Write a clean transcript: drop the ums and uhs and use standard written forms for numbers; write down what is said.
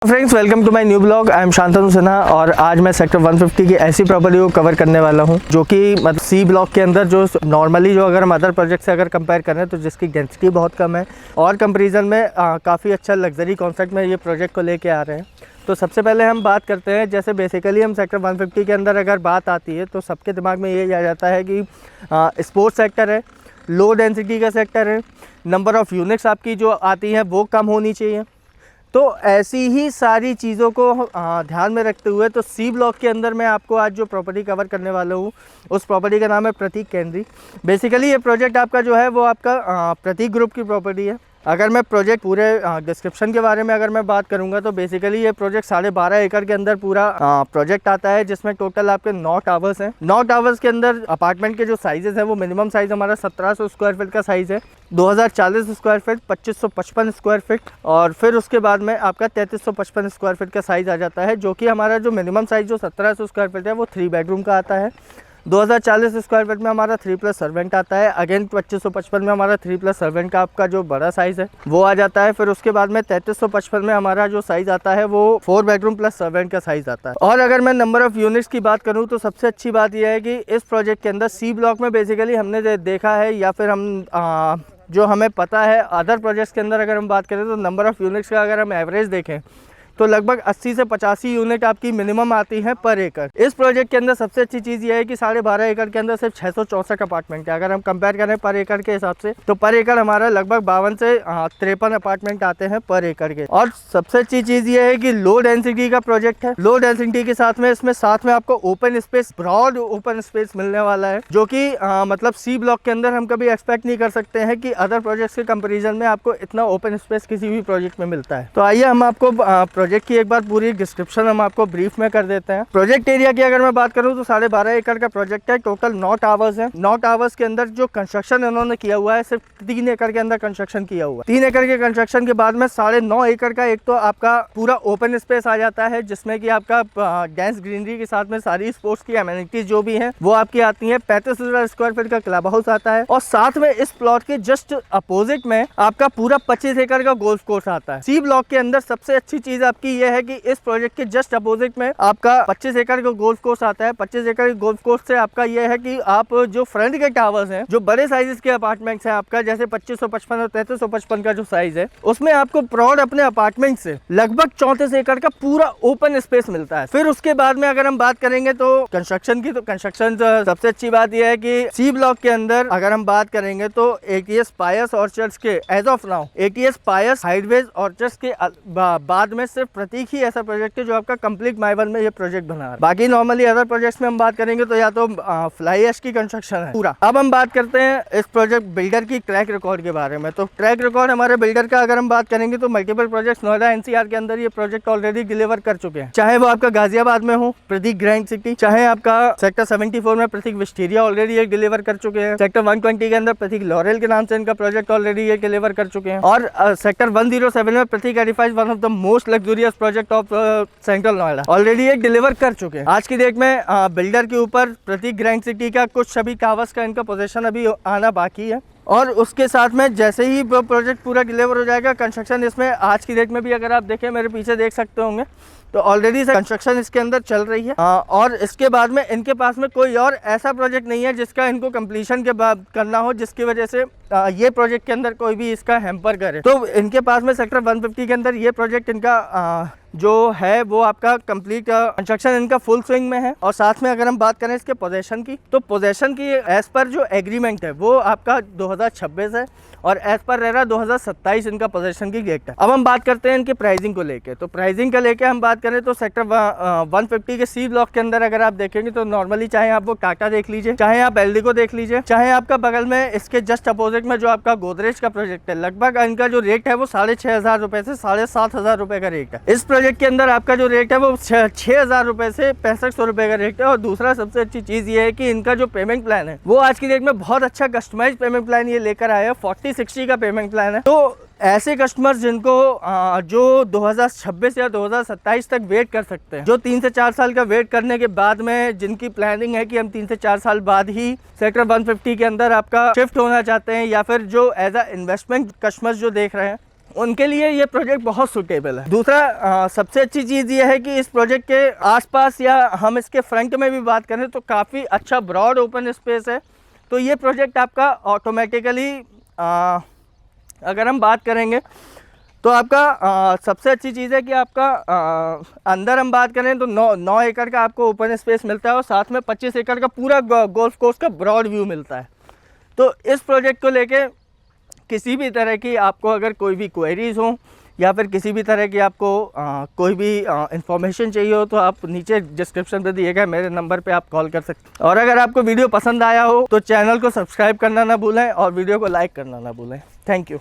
Friends, welcome to my new blog. I am Shantanu Sinha और आज मैं सेक्टर 150 की ऐसी प्रॉपर्टी को कवर करने वाला हूं जो कि मतलब सी ब्लॉक के अंदर जो नॉर्मली जो अगर हम अदर प्रोजेक्ट से अगर कंपेयर करें तो जिसकी डेंसिटी बहुत कम है और कंपैरिजन में काफ़ी अच्छा लग्जरी कॉन्सेप्ट में ये प्रोजेक्ट को लेके आ रहे हैं। तो सबसे पहले हम बात करते हैं, जैसे बेसिकली हम सेक्टर 150 के अंदर अगर बात आती है तो सबके दिमाग में ये आ जाता है कि स्पोर्ट्स सेक्टर है, लो डेंसिटी का सेक्टर है, नंबर ऑफ़ यूनिट्स आपकी जो आती हैं वो कम होनी चाहिए। तो ऐसी ही सारी चीज़ों को ध्यान में रखते हुए तो सी ब्लॉक के अंदर मैं आपको आज जो प्रॉपर्टी कवर करने वाला हूँ उस प्रॉपर्टी का नाम है प्रतीक केंद्री। बेसिकली ये प्रोजेक्ट आपका जो है वो आपका प्रतीक ग्रुप की प्रॉपर्टी है। अगर मैं प्रोजेक्ट पूरे डिस्क्रिप्शन के बारे में अगर मैं बात करूंगा तो बेसिकली ये प्रोजेक्ट 12.5 एकड़ के अंदर पूरा प्रोजेक्ट आता है, जिसमें टोटल आपके 9 टावर्स हैं। 9 टावर्स के अंदर अपार्टमेंट के जो साइजेस हैं वो मिनिमम साइज़ हमारा 1700 स्क्वायर फीट का साइज़ है, 2040 स्क्वायर फीट, 2555 स्क्वायर फीट और फिर उसके बाद में आपका 3355 स्क्वायर फीट का साइज़ आ जाता है, जो कि हमारा जो मिनिमम साइज़ जो 1700 स्क्वायर फीट है वो 3 बेडरूम का आता है। 2040 स्क्वायर फीट में हमारा 3+ सर्वेंट आता है। अगेन 2555 में हमारा 3+ सर्वेंट का आपका जो बड़ा साइज़ है वो आ जाता है। फिर उसके बाद में 3355 में हमारा जो साइज़ आता है वो 4 बेडरूम प्लस सर्वेंट का साइज़ आता है। और अगर मैं नंबर ऑफ़ यूनिट्स की बात करूँ तो सबसे अच्छी बात यह है कि इस प्रोजेक्ट के अंदर सी ब्लॉक में बेसिकली हमने देखा है या फिर हम जो हमें पता है अदर प्रोजेक्ट्स के अंदर अगर हम बात करें तो नंबर ऑफ़ यूनिट्स का अगर हम एवरेज देखें तो लगभग 80 से 85 यूनिट आपकी मिनिमम आती है पर एकड़। इस प्रोजेक्ट के अंदर सबसे अच्छी चीज़ ये है कि 12.5 एकड़ के अंदर सिर्फ 664 अपार्टमेंट है। अगर हम कंपेयर करें पर एकड़ के हिसाब से तो पर एकड़ हमारा लगभग 52 से 53 अपार्टमेंट आते हैं पर एकड़ के। और सबसे अच्छी चीज़ ये है कि लो डेंसिटी का प्रोजेक्ट है। लो डेंसिटी के साथ में इसमें आपको open space, broad open space मिलने वाला है, जो कि मतलब सी ब्लॉक के अंदर हम कभी एक्सपेक्ट नहीं कर सकते हैं कि अदर प्रोजेक्ट्स के कंपेरिजन में आपको इतना ओपन स्पेस किसी भी प्रोजेक्ट में मिलता है। तो आइए हम आपको प्रोजेक्ट की एक बार पूरी डिस्क्रिप्शन हम आपको ब्रीफ में कर देते हैं। प्रोजेक्ट एरिया की अगर मैं बात करूं तो 12.5 एकड़ का प्रोजेक्ट है। टोटल 9 टावर्स हैं। 9 टावर्स के अंदर जो कंस्ट्रक्शन इन्होंने किया हुआ है सिर्फ 3 एकड़ के अंदर कंस्ट्रक्शन किया हुआ है। 3 एकड़ के कंस्ट्रक्शन के बाद में 9.5 एकड़ का एक तो आपका पूरा ओपन स्पेस आ जाता है, जिसमें कि आपका डेंस ग्रीनरी के साथ में सारी स्पोर्ट्स की एमिनिटीज जो भी हैं वो आपकी आती हैं। 35,000 स्क्वायर फीट का क्लब हाउस आता है और साथ में इस प्लॉट के जस्ट अपोजिट में आपका पूरा 25 एकड़ का गोल्फ कोर्स आता है। सी ब्लॉक के अंदर सबसे अच्छी चीज आपकी ये है कि इस प्रोजेक्ट के जस्ट अपोजिट में आपका 25 एकड़ का गोल्फ कोर्स आता है। 25 एकड़ के गोल्फ कोर्स से आपका ये है कि आप जो फ्रंट के टावर्स हैं, जो बड़े साइजेस के अपार्टमेंट्स हैं आपका, जैसे 2555 और 3355 का जो साइज है उसमें आपको प्रॉड अपने अपार्टमेंट से लगभग 34 एकड़ का पूरा ओपन स्पेस मिलता है। फिर उसके बाद में अगर हम बात करेंगे तो कंस्ट्रक्शन की, तो कंस्ट्रक्शन सबसे अच्छी बात यह है कि सी ब्लॉक के अंदर अगर हम बात करेंगे तो ATS पायस ऑर्चर्ड्स के as of now ATS Pious Hideaways Orchards के बाद में सिर्फ प्रतीक ही ऐसा प्रोजेक्ट है जो आपका कंप्लीट माइवन में ये प्रोजेक्ट बना रहा है। बाकी नॉर्मली अदर प्रोजेक्ट्स में हम बात करेंगे तो या तो फ्लाई ऐश की कंस्ट्रक्शन है पूरा। अब हम बात करते हैं इस प्रोजेक्ट बिल्डर की ट्रैक रिकॉर्ड के बारे में। तो ट्रैक रिकॉर्ड हमारे बिल्डर का अगर हम बात करेंगे तो मल्टीपल प्रोजेक्ट्स नोएडा NCR के अंदर ये प्रोजेक्ट ऑलरेडी डिलीवर कर चुके हैं, चाहे वो आपका गाजियाबाद में हो प्रतीक ग्रैंड सिटी, चाहे आपका सेक्टर 74 में प्रतीक विस्टेरिया ऑलरेडी ये डिलीवर कर चुके हैं, सेक्टर 120 के अंदर प्रतीक लॉरेल के नाम से इनका प्रोजेक्ट ऑलरेडी ये डिलीवर कर चुके हैं, और सेक्टर 107 में Prateek Edifice one of the most luxurious project of central Noida already एक डिलीवर कर चुके हैं। आज की डेट में बिल्डर के ऊपर प्रतीक ग्रैंड सिटी का कुछ सभी टावर्स का इनका पोजीशन अभी आना बाकी है। और उसके साथ में जैसे ही प्रोजेक्ट पूरा डिलीवर हो जाएगा, कंस्ट्रक्शन इसमें आज की डेट में भी अगर आप देखें, मेरे पीछे देख सकते होंगे, तो ऑलरेडी कंस्ट्रक्शन इसके अंदर चल रही है। और इसके बाद में इनके पास में कोई और ऐसा प्रोजेक्ट नहीं है जिसका इनको कंप्लीशन के बाद करना हो, जिसकी वजह से ये प्रोजेक्ट के अंदर कोई भी इसका हैम्पर करे। तो इनके पास में सेक्टर 150 के अंदर ये प्रोजेक्ट इनका जो है वो आपका कंप्लीट कंस्ट्रक्शन इनका फुल स्विंग में है। और साथ में अगर हम बात करें इसके पोजेशन की, तो पोजेशन की एज पर जो एग्रीमेंट है वो आपका 2026 है और एज पर रह रहा 2027 इनका पोजेशन की डेट है। अब हम बात करते हैं इनके प्राइसिंग को लेके। तो प्राइसिंग को लेके हम बात करें तो सेक्टर 150 के सी ब्लॉक के अंदर अगर आप देखेंगे तो नॉर्मली चाहे आप वो टाटा देख लीजिए, चाहे आप एल्डिको देख लीजिए, चाहे आपका बगल में इसके जस्ट अपोजिट में जो आपका गोदरेज का प्रोजेक्ट है, लगभग इनका जो रेट है वो 6,500 रुपए से 7,500 रुपए का रेट है। इस प्रोजेक्ट के अंदर आपका जो रेट है वो 6,000 रुपए से 6500 रुपए का रेट है। और दूसरा सबसे अच्छी चीज ये है कि इनका जो पेमेंट प्लान है वो आज की डेट में बहुत अच्छा कस्टमाइज पेमेंट प्लान ये लेकर आया है। 40/60 का पेमेंट प्लान है। तो ऐसे कस्टमर्स जिनको जो 2026 या 2027 तक वेट कर सकते हैं, जो 3 से 4 साल का वेट करने के बाद में जिनकी प्लानिंग है कि हम 3 से 4 साल बाद ही सेक्टर 150 के अंदर आपका शिफ्ट होना चाहते हैं, या फिर जो एज अ इन्वेस्टमेंट कस्टमर्स जो देख रहे हैं उनके लिए ये प्रोजेक्ट बहुत सूटेबल है। दूसरा सबसे अच्छी चीज़ ये है कि इस प्रोजेक्ट के आसपास या हम इसके फ्रंट में भी बात करें तो काफ़ी अच्छा ब्रॉड ओपन स्पेस है। तो ये प्रोजेक्ट आपका ऑटोमेटिकली अगर हम बात करेंगे तो आपका सबसे अच्छी चीज़ है कि आपका अंदर हम बात करें तो 9 एकड़ का आपको ओपन स्पेस मिलता है और साथ में 25 एकड़ का पूरा गोल्फ कोर्स का ब्रॉड व्यू मिलता है। तो इस प्रोजेक्ट को लेके किसी भी तरह की आपको अगर कोई भी क्वेरीज हो या फिर किसी भी तरह की आपको कोई भी इंफॉर्मेशन चाहिए हो तो आप नीचे डिस्क्रिप्शन पे दिए गए मेरे नंबर पे आप कॉल कर सकते हैं। और अगर आपको वीडियो पसंद आया हो तो चैनल को सब्सक्राइब करना ना भूलें और वीडियो को लाइक करना ना भूलें। Thank you.